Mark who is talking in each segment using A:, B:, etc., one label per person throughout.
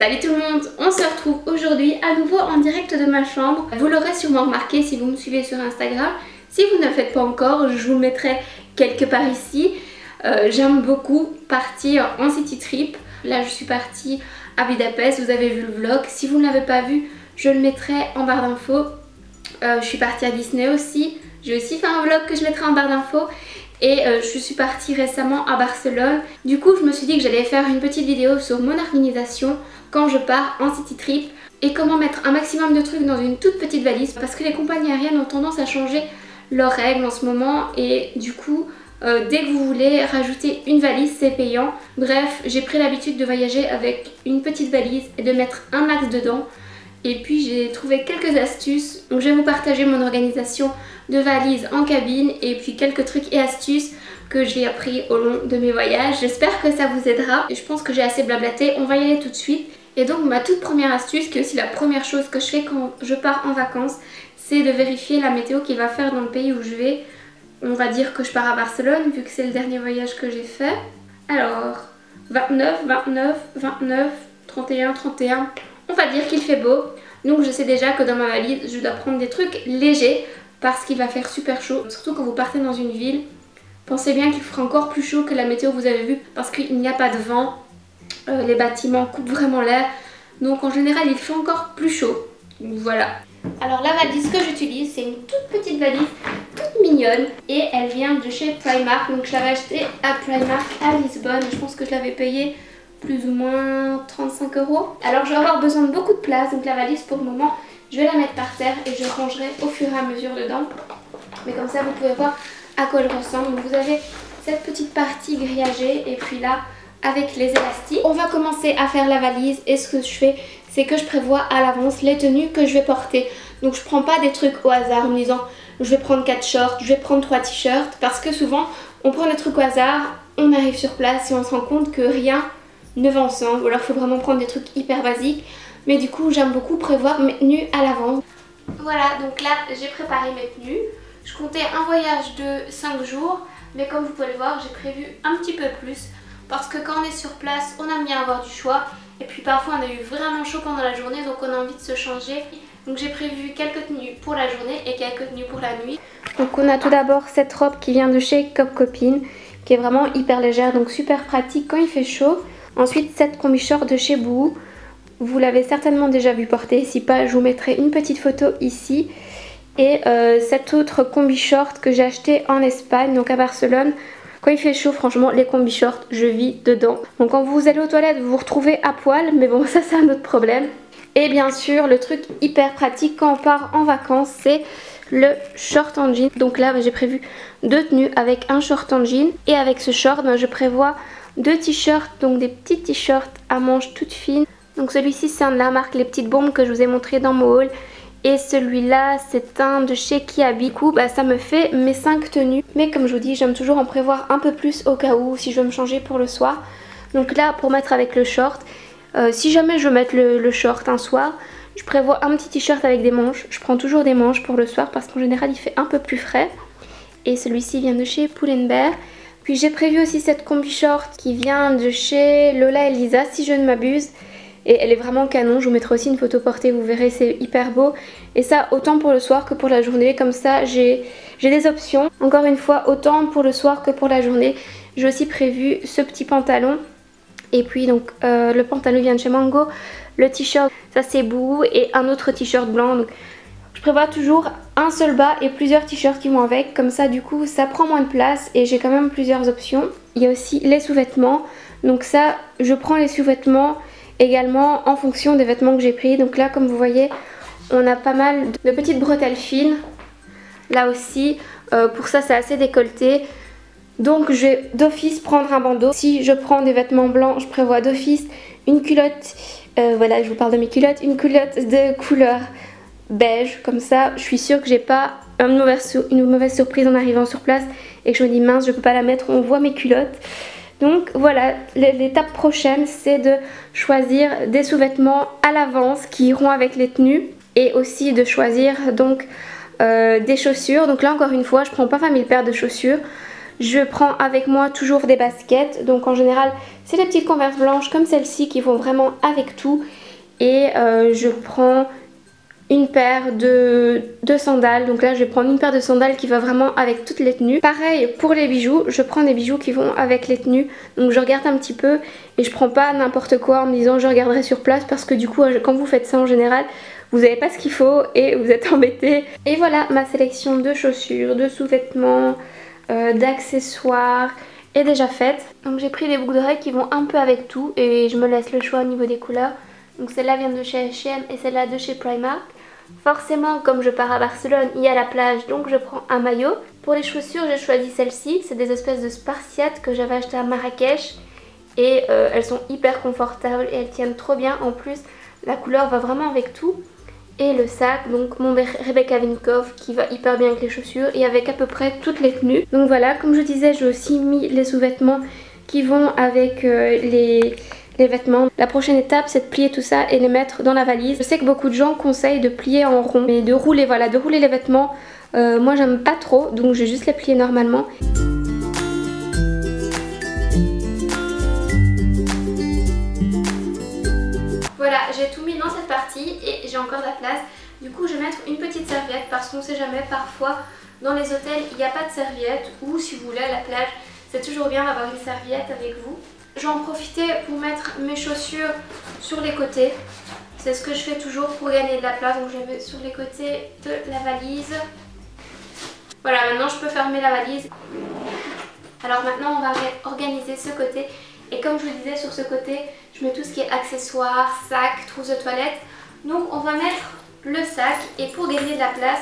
A: Salut tout le monde, on se retrouve aujourd'hui à nouveau en direct de ma chambre. Vous l'aurez sûrement remarqué si vous me suivez sur Instagram. Si vous ne le faites pas encore, je vous mettrai quelque part ici. J'aime beaucoup partir en city trip. Là je suis partie à Budapest, vous avez vu le vlog. Si vous ne l'avez pas vu, je le mettrai en barre d'infos. Je suis partie à Disney aussi. J'ai aussi fait un vlog que je mettrai en barre d'infos. Et je suis partie récemment à Barcelone. Du coup je me suis dit que j'allais faire une petite vidéo sur mon organisation quand je pars en city trip et comment mettre un maximum de trucs dans une toute petite valise, parce que les compagnies aériennes ont tendance à changer leurs règles en ce moment et du coup dès que vous voulez rajouter une valise c'est payant. Bref, j'ai pris l'habitude de voyager avec une petite valise et de mettre un max dedans. Et puis j'ai trouvé quelques astuces, donc je vais vous partager mon organisation de valises en cabine et puis quelques trucs et astuces que j'ai appris au long de mes voyages. J'espère que ça vous aidera et je pense que j'ai assez blablaté, on va y aller tout de suite. Et donc ma toute première astuce, qui est aussi la première chose que je fais quand je pars en vacances, c'est de vérifier la météo qu'il va faire dans le pays où je vais. On va dire que je pars à Barcelone vu que c'est le dernier voyage que j'ai fait. Alors 29, 29, 29, 31, 31... On va dire qu'il fait beau, donc je sais déjà que dans ma valise je dois prendre des trucs légers parce qu'il va faire super chaud. Surtout quand vous partez dans une ville, pensez bien qu'il fera encore plus chaud que la météo que vous avez vue parce qu'il n'y a pas de vent, les bâtiments coupent vraiment l'air, donc en général il fait encore plus chaud. Voilà. Alors la valise que j'utilise, c'est une toute petite valise, toute mignonne, et elle vient de chez Primark. Donc je l'avais achetée à Primark à Lisbonne, je pense que je l'avais payée plus ou moins 35 €. Alors je vais avoir besoin de beaucoup de place, donc la valise pour le moment je vais la mettre par terre et je rangerai au fur et à mesure dedans. Mais comme ça vous pouvez voir à quoi elle ressemble. Donc vous avez cette petite partie grillagée et puis là avec les élastiques. On va commencer à faire la valise et ce que je fais c'est que je prévois à l'avance les tenues que je vais porter. Donc je prends pas des trucs au hasard en me disant je vais prendre 4 shorts, je vais prendre 3 t-shirts, parce que souvent on prend des trucs au hasard, on arrive sur place et on se rend compte que rien ne va ensemble, ou alors il faut vraiment prendre des trucs hyper basiques. Mais du coup j'aime beaucoup prévoir mes tenues à l'avance. Voilà, donc là j'ai préparé mes tenues. Je comptais un voyage de 5 jours, mais comme vous pouvez le voir j'ai prévu un petit peu plus, parce que quand on est sur place on aime bien avoir du choix, et puis parfois on a eu vraiment chaud pendant la journée, donc on a envie de se changer. Donc j'ai prévu quelques tenues pour la journée et quelques tenues pour la nuit. Donc on a tout d'abord cette robe qui vient de chez Cop Copine, qui est vraiment hyper légère, donc super pratique quand il fait chaud. Ensuite cette combi short de chez Boohoo, vous l'avez certainement déjà vu porter, si pas je vous mettrai une petite photo ici. Et cette autre combi short que j'ai acheté en Espagne, donc à Barcelone. Quand il fait chaud franchement les combi shorts je vis dedans. Donc quand vous allez aux toilettes vous vous retrouvez à poil, mais bon ça c'est un autre problème. Et bien sûr le truc hyper pratique quand on part en vacances c'est le short en jean. Donc là j'ai prévu 2 tenues avec un short en jean, et avec ce short je prévois 2 t-shirts, donc des petits t-shirts à manches toutes fines. Donc celui-ci c'est un de la marque Les Petites Bombes que je vous ai montré dans mon haul. Et celui-là c'est un de chez Kiabi. Du coup ça me fait mes 5 tenues. Mais comme je vous dis j'aime toujours en prévoir un peu plus au cas où si je veux me changer pour le soir. Donc là pour mettre avec le short, si jamais je veux mettre le short un soir, je prévois un petit t-shirt avec des manches. Je prends toujours des manches pour le soir parce qu'en général il fait un peu plus frais. Et celui-ci vient de chez Pull&Bear. Puis j'ai prévu aussi cette combi short qui vient de chez Lola et Lisa si je ne m'abuse. Et elle est vraiment canon, je vous mettrai aussi une photo portée, vous verrez c'est hyper beau. Et ça autant pour le soir que pour la journée, comme ça j'ai des options. Encore une fois autant pour le soir que pour la journée. J'ai aussi prévu ce petit pantalon. Et puis donc le pantalon vient de chez Mango. Le t-shirt ça c'est Boohoo et un autre t-shirt blanc. Donc, je prévois toujours un seul bas et plusieurs t-shirts qui vont avec, comme ça du coup ça prend moins de place et j'ai quand même plusieurs options. Il y a aussi les sous-vêtements, donc ça je prends les sous-vêtements également en fonction des vêtements que j'ai pris. Donc là comme vous voyez on a pas mal de petites bretelles fines, là aussi pour ça c'est assez décolleté. Donc je vais d'office prendre un bandeau. Si je prends des vêtements blancs je prévois d'office une culotte, voilà je vous parle de mes culottes, une culotte de couleur beige, comme ça je suis sûre que j'ai pas une mauvaise surprise en arrivant sur place et que je me dis mince je peux pas la mettre, on voit mes culottes. Donc voilà, l'étape prochaine c'est de choisir des sous-vêtements à l'avance qui iront avec les tenues, et aussi de choisir donc des chaussures. Donc là encore une fois je prends pas 20 000 paires de chaussures, je prends avec moi toujours des baskets. Donc en général c'est les petites Converse blanches comme celle-ci qui vont vraiment avec tout. Et je prends une paire de sandales. Donc là je vais prendre une paire de sandales qui va vraiment avec toutes les tenues. Pareil pour les bijoux, je prends des bijoux qui vont avec les tenues. Donc je regarde un petit peu et je prends pas n'importe quoi en me disant je regarderai sur place, parce que du coup quand vous faites ça en général vous n'avez pas ce qu'il faut et vous êtes embêté. Et voilà ma sélection de chaussures, de sous-vêtements, d'accessoires est déjà faite. Donc j'ai pris des boucles d'oreilles qui vont un peu avec tout et je me laisse le choix au niveau des couleurs. Donc celle-là vient de chez H&M et celle-là de chez Primark. Forcément comme je pars à Barcelone il y a la plage, donc je prends un maillot. Pour les chaussures j'ai choisi celle-ci, c'est des espèces de Spartiates que j'avais acheté à Marrakech. Et elles sont hyper confortables et elles tiennent trop bien. En plus la couleur va vraiment avec tout. Et le sac, donc mon Rebecca Vinkoff qui va hyper bien avec les chaussures et avec à peu près toutes les tenues. Donc voilà, comme je disais, j'ai aussi mis les sous-vêtements qui vont avec les vêtements. La prochaine étape c'est de plier tout ça et les mettre dans la valise. Je sais que beaucoup de gens conseillent de plier en rond et de rouler, voilà, de rouler les vêtements. Moi j'aime pas trop, donc je vais juste les plier normalement. Voilà, j'ai tout mis dans cette partie et j'ai encore de la place. Du coup je vais mettre une petite serviette parce qu'on sait jamais, parfois dans les hôtels il n'y a pas de serviette, ou si vous voulez à la plage c'est toujours bien d'avoir une serviette avec vous. Je vais en profiter pour mettre mes chaussures sur les côtés. C'est ce que je fais toujours pour gagner de la place, donc je les mets sur les côtés de la valise. Voilà, maintenant je peux fermer la valise. Alors maintenant on va organiser ce côté. Et comme je vous disais, sur ce côté, je mets tout ce qui est accessoires, sacs, trousses de toilette. Donc on va mettre le sac et pour gagner de la place,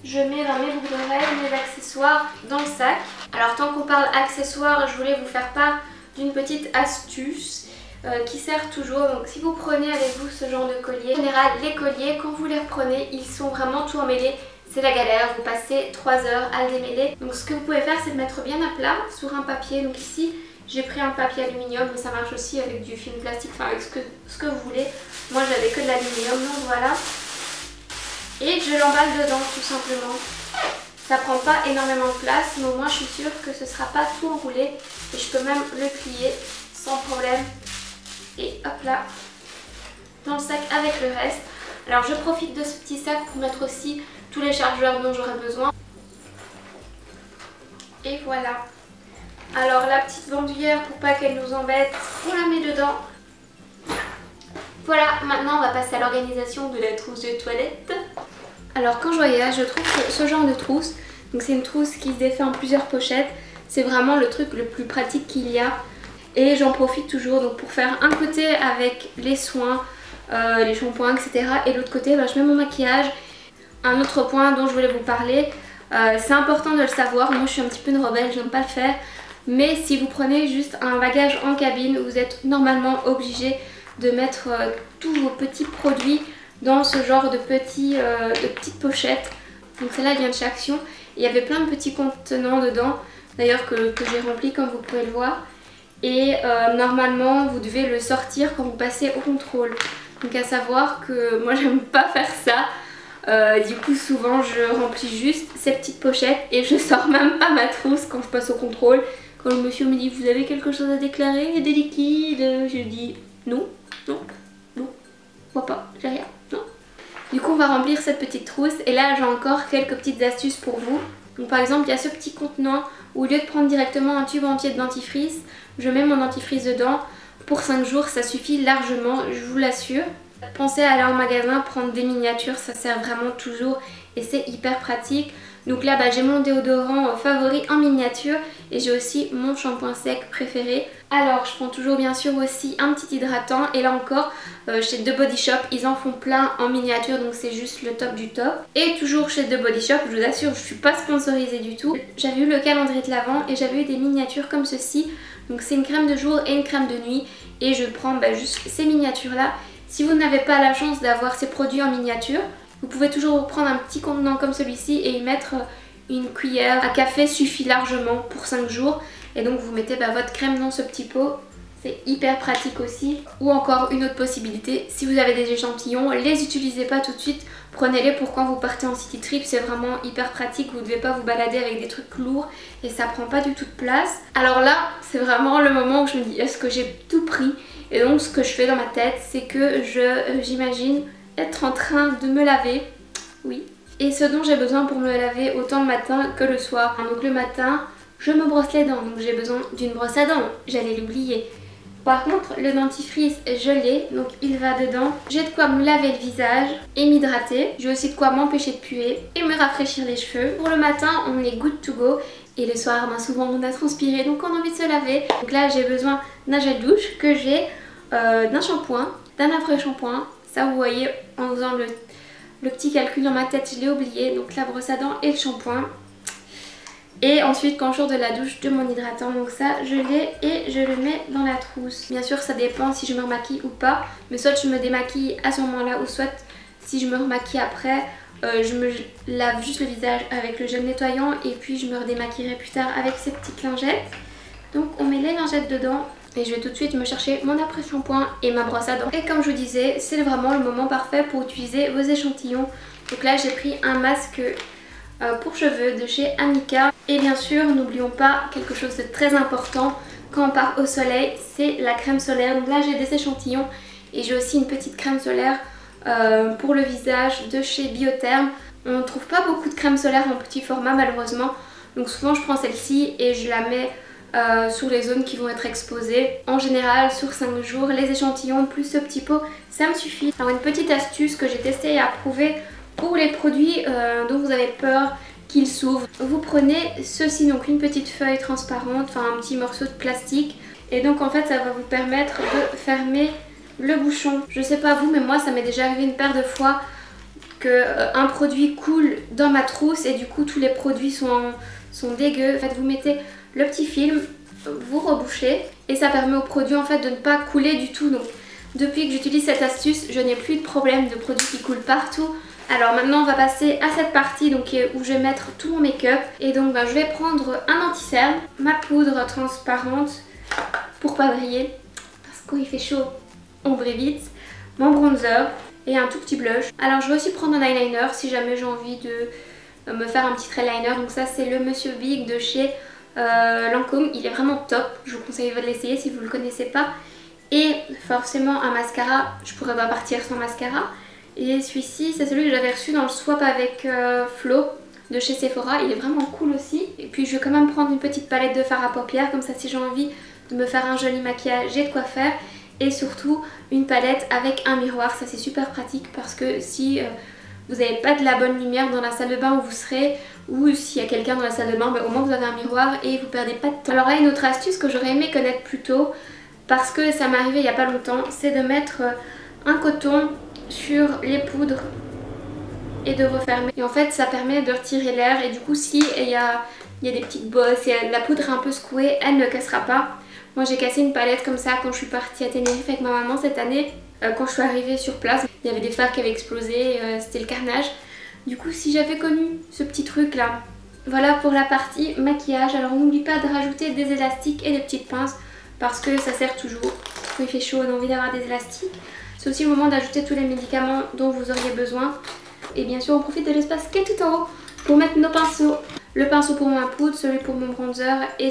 A: je mets dans mes boucles d'oreilles, mes accessoires dans le sac. Alors tant qu'on parle accessoires, je voulais vous faire part d'une petite astuce qui sert toujours. Donc si vous prenez avec vous ce genre de collier, en général les colliers, quand vous les reprenez, ils sont vraiment tout emmêlés. C'est la galère, vous passez 3 heures à le démêler. Donc ce que vous pouvez faire, c'est de mettre bien à plat sur un papier. Donc ici, j'ai pris un papier aluminium, mais ça marche aussi avec du film plastique, enfin avec ce que vous voulez. Moi j'avais que de l'aluminium, donc voilà. Et je l'emballe dedans tout simplement. Ça prend pas énormément de place, mais au moins je suis sûre que ce sera pas tout enroulé. Et je peux même le plier sans problème. Et hop là, dans le sac avec le reste. Alors je profite de ce petit sac pour mettre aussi tous les chargeurs dont j'aurai besoin. Et voilà. Alors la petite bandoulière, pour pas qu'elle nous embête, on la met dedans. Voilà, maintenant on va passer à l'organisation de la trousse de toilette. Alors quand je voyage, je trouve que ce genre de trousse, donc c'est une trousse qui se défait en plusieurs pochettes, c'est vraiment le truc le plus pratique qu'il y a. Et j'en profite toujours donc pour faire un côté avec les soins, les shampoings, etc. Et l'autre côté, je mets mon maquillage. Un autre point dont je voulais vous parler, c'est important de le savoir, moi je suis un petit peu une rebelle, j'aime pas le faire. Mais si vous prenez juste un bagage en cabine, vous êtes normalement obligé de mettre tous vos petits produits dans ce genre de petites pochettes. Donc celle-là vient de chez Action. Il y avait plein de petits contenants dedans, d'ailleurs que j'ai rempli comme vous pouvez le voir. Et normalement vous devez le sortir quand vous passez au contrôle. Donc à savoir que moi j'aime pas faire ça. Du coup souvent je remplis juste ces petites pochettes et je sors même pas ma trousse quand je passe au contrôle. Quand le monsieur me dit vous avez quelque chose à déclarer, des liquides, je dis non, non, non, moi pas, j'ai rien, non. Du coup on va remplir cette petite trousse et là j'ai encore quelques petites astuces pour vous. Donc par exemple il y a ce petit contenant où au lieu de prendre directement un tube entier de dentifrice, je mets mon dentifrice dedans. Pour 5 jours ça suffit largement, je vous l'assure. Pensez à aller en magasin prendre des miniatures, ça sert vraiment toujours et c'est hyper pratique. Donc là j'ai mon déodorant favori en miniature et j'ai aussi mon shampoing sec préféré. Alors je prends toujours bien sûr aussi un petit hydratant et là encore chez The Body Shop ils en font plein en miniature, donc c'est juste le top du top. Et toujours chez The Body Shop, je vous assure je suis pas sponsorisée du tout, j'avais eu le calendrier de l'Avent et j'avais eu des miniatures comme ceci. Donc c'est une crème de jour et une crème de nuit et je prends juste ces miniatures là. Si vous n'avez pas la chance d'avoir ces produits en miniature, vous pouvez toujours prendre un petit contenant comme celui-ci et y mettre une cuillère à café, suffit largement pour 5 jours. Et donc vous mettez votre crème dans ce petit pot c'est hyper pratique aussi. Ou encore une autre possibilité, si vous avez des échantillons, les utilisez pas tout de suite, prenez-les pour quand vous partez en city trip, c'est vraiment hyper pratique, vous ne devez pas vous balader avec des trucs lourds et ça prend pas du tout de place. Alors là, c'est vraiment le moment où je me dis est-ce que j'ai tout pris? Et donc ce que je fais dans ma tête, c'est que j'imagine être en train de me laver, oui. Et ce dont j'ai besoin pour me laver autant le matin que le soir. Donc le matin, je me brosse les dents, donc j'ai besoin d'une brosse à dents, j'allais l'oublier. Par contre, le dentifrice, je l'ai, donc il va dedans. J'ai de quoi me laver le visage et m'hydrater. J'ai aussi de quoi m'empêcher de puer et me rafraîchir les cheveux. Pour le matin, on est good to go. Et le soir, ben souvent on a transpiré, donc on a envie de se laver. Donc là, j'ai besoin d'un gel douche que j'ai, d'un shampoing, d'un après-shampoing. Ça, vous voyez, en faisant le petit calcul dans ma tête, je l'ai oublié. Donc la brosse à dents et le shampoing. Et ensuite quand je sors de la douche, de mon hydratant, donc ça je l'ai et je le mets dans la trousse. Bien sûr ça dépend si je me remaquille ou pas, mais soit je me démaquille à ce moment là ou soit si je me remaquille après, je me lave juste le visage avec le gel nettoyant et puis je me redémaquillerai plus tard avec ces petites lingettes. Donc on met les lingettes dedans et je vais tout de suite me chercher mon après-shampoing et ma brosse à dents. Et comme je vous disais, c'est vraiment le moment parfait pour utiliser vos échantillons. Donc là j'ai pris un masque pour cheveux de chez Amika. Et bien sûr, n'oublions pas quelque chose de très important quand on part au soleil, c'est la crème solaire. Donc là, j'ai des échantillons et j'ai aussi une petite crème solaire pour le visage de chez Biotherm. On ne trouve pas beaucoup de crème solaire en petit format malheureusement. Donc souvent, je prends celle-ci et je la mets sur les zones qui vont être exposées. En général, sur 5 jours, les échantillons plus ce petit pot, ça me suffit. Alors une petite astuce que j'ai testée et approuvée pour les produits dont vous avez peur qu'ils s'ouvrent, vous prenez ceci, donc une petite feuille transparente, enfin un petit morceau de plastique, et donc en fait ça va vous permettre de fermer le bouchon. Je sais pas vous, mais moi ça m'est déjà arrivé une paire de fois que un produit coule dans ma trousse et du coup tous les produits sont dégueux. En fait vous mettez le petit film, vous rebouchez et ça permet au produit en fait de ne pas couler du tout. Donc depuis que j'utilise cette astuce, je n'ai plus de problème de produits qui coulent partout. Alors maintenant on va passer à cette partie donc, où je vais mettre tout mon make-up. Et donc je vais prendre un anti-cerne, ma poudre transparente pour pas briller, parce qu'il fait chaud, on brille vite, mon bronzer et un tout petit blush. Alors je vais aussi prendre un eyeliner si jamais j'ai envie de me faire un petit eyeliner. Donc ça c'est le Monsieur Big de chez Lancôme, il est vraiment top, je vous conseille de l'essayer si vous ne le connaissez pas. Et forcément un mascara, je pourrais pas partir sans mascara. Et celui-ci, c'est celui que j'avais reçu dans le swap avec Flo de chez Sephora. Il est vraiment cool aussi. Et puis je vais quand même prendre une petite palette de fard à paupières. Comme ça, si j'ai envie de me faire un joli maquillage, j'ai de quoi faire. Et surtout, une palette avec un miroir. Ça, c'est super pratique parce que si vous n'avez pas de la bonne lumière dans la salle de bain où vous serez, ou s'il y a quelqu'un dans la salle de bain, au moins vous avez un miroir et vous perdez pas de temps. Alors là, une autre astuce que j'aurais aimé connaître plus tôt, parce que ça m'est arrivé il n'y a pas longtemps, c'est de mettre un coton sur les poudres et de refermer. Et en fait ça permet de retirer l'air et du coup si il y a des petites bosses et la poudre est un peu secouée, elle ne cassera pas. Moi j'ai cassé une palette comme ça quand je suis partie à Tenerife avec ma maman cette année. Quand je suis arrivée sur place, il y avait des fards qui avaient explosé, c'était le carnage. Du coup si j'avais connu ce petit truc là. Voilà pour la partie maquillage. Alors on n'oublie pas de rajouter des élastiques et des petites pinces parce que ça sert toujours. Quand il fait chaud on a envie d'avoir des élastiques. C'est aussi le moment d'ajouter tous les médicaments dont vous auriez besoin. Et bien sûr on profite de l'espace qui est tout en haut pour mettre nos pinceaux. Le pinceau pour ma poudre, celui pour mon bronzer et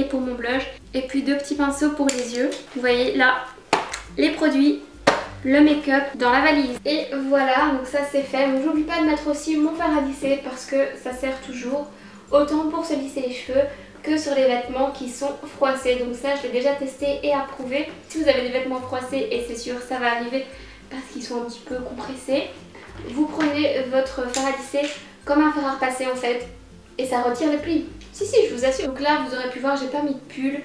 A: pour mon blush. Et puis deux petits pinceaux pour les yeux. Vous voyez là les produits, le make-up dans la valise. Et voilà, donc ça c'est fait. Donc j'oublie pas de mettre aussi mon fer à lisser parce que ça sert toujours. Autant pour se lisser les cheveux que sur les vêtements qui sont froissés. Donc ça je l'ai déjà testé et approuvé. Si vous avez des vêtements froissés, et c'est sûr ça va arriver parce qu'ils sont un petit peu compressés, vous prenez votre fer à lisser comme un fer à repasser en fait et ça retire les plis. Si je vous assure. Donc là vous aurez pu voir j'ai pas mis de pull.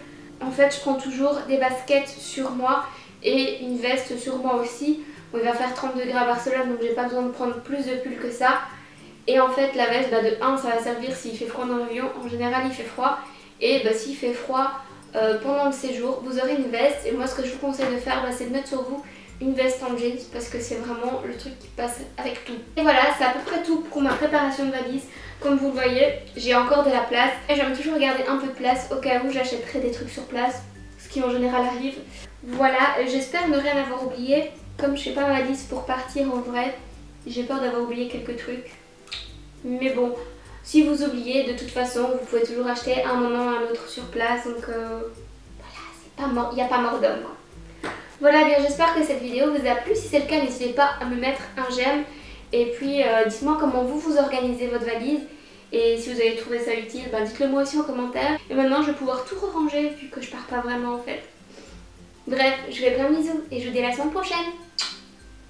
A: En fait je prends toujours des baskets sur moi et une veste sur moi aussi. Bon, il va faire 30 degrés à Barcelone donc j'ai pas besoin de prendre plus de pull que ça. Et en fait la veste, de 1 ça va servir s'il fait froid dans l'avion, en général il fait froid. Et s'il fait froid pendant le séjour, vous aurez une veste. Et moi ce que je vous conseille de faire c'est de mettre sur vous une veste en jeans parce que c'est vraiment le truc qui passe avec tout. Et voilà, c'est à peu près tout pour ma préparation de valise. Comme vous le voyez, j'ai encore de la place et j'aime toujours garder un peu de place au cas où j'achèterai des trucs sur place. ce qui en général arrive. Voilà, j'espère ne rien avoir oublié. Comme je sais pas ma liste pour partir en vrai, j'ai peur d'avoir oublié quelques trucs. Mais bon, si vous oubliez, de toute façon, vous pouvez toujours acheter un moment ou un autre sur place. Donc voilà, il n'y a pas mort d'homme. Voilà, bien j'espère que cette vidéo vous a plu. Si c'est le cas, n'hésitez pas à me mettre un j'aime. Et puis dites-moi comment vous organisez votre valise. Et si vous avez trouvé ça utile, dites-le moi aussi en commentaire. Et maintenant, je vais pouvoir tout ranger vu que je pars pas vraiment en fait. Bref, je vous fais plein de bisous et je vous dis à la semaine prochaine.